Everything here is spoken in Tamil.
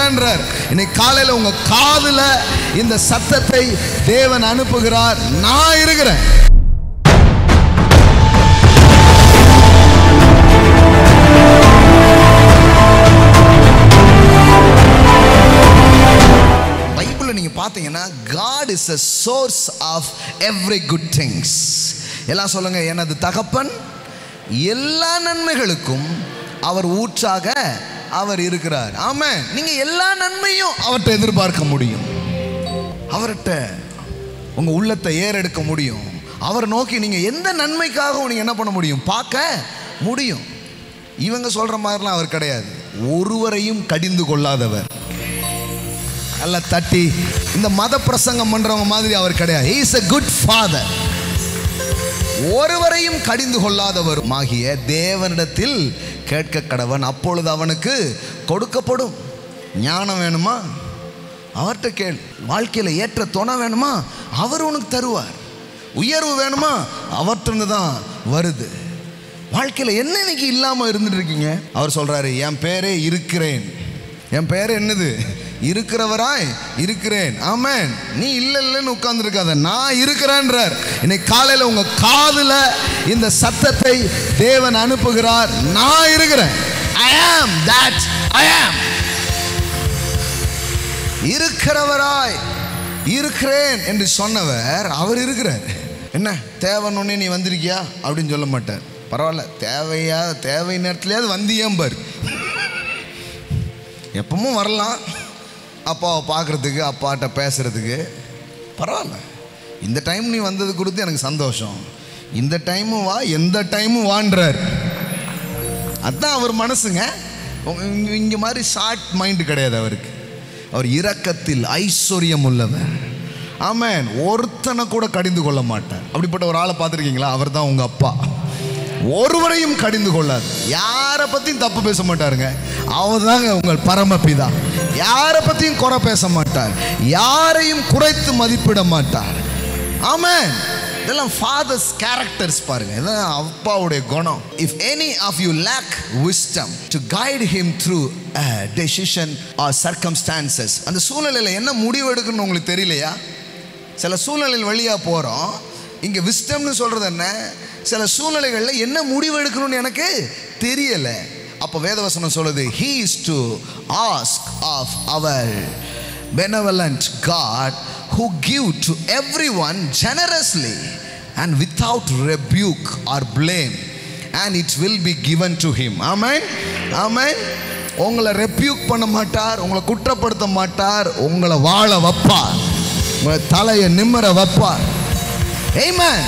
இருக்கிறேன்றார். இன்னைக்கு காலையில் உங்க காதுல இந்த சத்தத்தை தேவன் அனுப்புகிறார், நான் இருக்கிறேன். பைபிள்ல நீங்க பாத்தீங்கன்னா God is a source of every good things. எல்லாம் சொல்லுங்க, எனது தகப்பன் எல்லா நன்மைகளுக்கும் அவர் ஊற்றாக அவர் இருக்கிறார். ஆமென். நீங்க எல்லா நன்மையும் அவர்கிட்ட எதிர்பார்க்க முடியும். அவர்கிட்ட உங்க உள்ளத்தை ஏறெடுக்க முடியும். அவர் நோக்கி நீங்க எந்த நன்மைக்காகவும் நீங்க என்ன பண்ண முடியும், பார்க்க முடியும். இவங்க சொல்ற மாதிரிலாம் அவர் கிடையாது. ஒருவரையும் கடிந்து கொள்ளாதவர். நல்ல தட்டி இந்த மத பிரசங்கம் பண்றவங்க மாதிரி அவர் கிடையாது. He is a good father. ஒருவரையும் கடிந்து கொள்ளாதவர் ஆகிய தேவனிடத்தில் கேட்க கடவன், அப்பொழுது அவனுக்கு கொடுக்கப்படும். ஞானம் வேணுமா, அவர்கிட்ட கேள். வாழ்க்கையில் ஏற்ற துணை வேணுமா, அவர் உனக்கு தருவார். உயர்வு வேணுமா, அவர்கிட்ட தான் வருது. வாழ்க்கையில் என்ன இன்னைக்கு இல்லாமல் இருந்துட்டு இருக்கீங்க? அவர் சொல்றாரு, என் பேரே இருக்கிறேன். என் பேர் என்னது? இருக்கிறவராய் இருக்கிறேன். ஆமென். நீ இல்லைன்னு உட்கார்ந்துருக்காத, நான் இருக்கிறேன்றார். இன்னைக்கு காலையில் உங்க காதுல இந்த சத்தத்தை தேவன் அனுப்புகிறார், நான் இருக்கிறேன். I am that I am. இருக்கிறவராய் இருக்கிறேன் என்று சொன்னவர் அவர் இருக்கிறார். என்ன தேவைன்னு ஒன்னே நீ வந்திருக்கியா அப்படின்னு சொல்ல மாட்டார். பரவாயில்ல, தேவை நேரத்துலயாவது வந்தியம்பார். எப்பவும் வரலாம், அப்பாவை பார்க்குறதுக்கு, அப்பாட்ட பேசுகிறதுக்கு. பரவாயில்ல, இந்த டைம் நீ வந்தது குறித்து எனக்கு சந்தோஷம். இந்த டைமும் வா, எந்த டைமும் வான்றார். அதுதான் அவர் மனசுங்க. இங்கே மாதிரி ஷார்ட் மைண்டு கிடையாது அவருக்கு. அவர் இரக்கத்தில் ஐஸ்வர்யம் உள்ளவர். ஆமென். ஒருத்தனை கூட கடிந்து கொள்ள மாட்டார். அப்படிப்பட்ட ஒரு ஆளை பார்த்துருக்கீங்களா? அவர் தான் உங்கள் அப்பா. ஒருவரையும் கடிந்து கொள்ளாது. யாரை பற்றியும் தப்பு பேச மாட்டாருங்க. அவர் தாங்க உங்கள் பரமபிதா. யாரை பற்றியும் குறை பேச மாட்டார். யாரையும் குறைத்து மதிப்பிட மாட்டார். ஆமென். இதெல்லாம் ஃபாதர்ஸ் கேரக்டர்ஸ் பாருங்க. இதான் அப்பாவுடைய குணம். If any of you lack wisdom to guide him through a decision or circumstances, அந்த சூழ்நிலையில் என்ன முடிவு எடுக்கணும்னு உங்களுக்கு தெரியலையா? சில சூழ்நிலையில் வழியாக போகிறோம். இங்கே விஸ்டம்னு சொல்கிறது என்ன? சில சூழ்நிலைகளில் என்ன முடிவு எடுக்கணும்னு எனக்கு தெரியலை. அப்போ வேதவசனம் சொல்லுது, he is to ask of our benevolent God who give to everyone generously and without rebuke or blame, and it will be given to him. Amen. Amen. உங்களை ரெப்யூக் பண்ண மாட்டார், உங்களை குற்றப்படுத்த மாட்டார், உங்களை வாழ வைப்பார், உங்களை தலையை நிம்மர வைப்பார். Amen.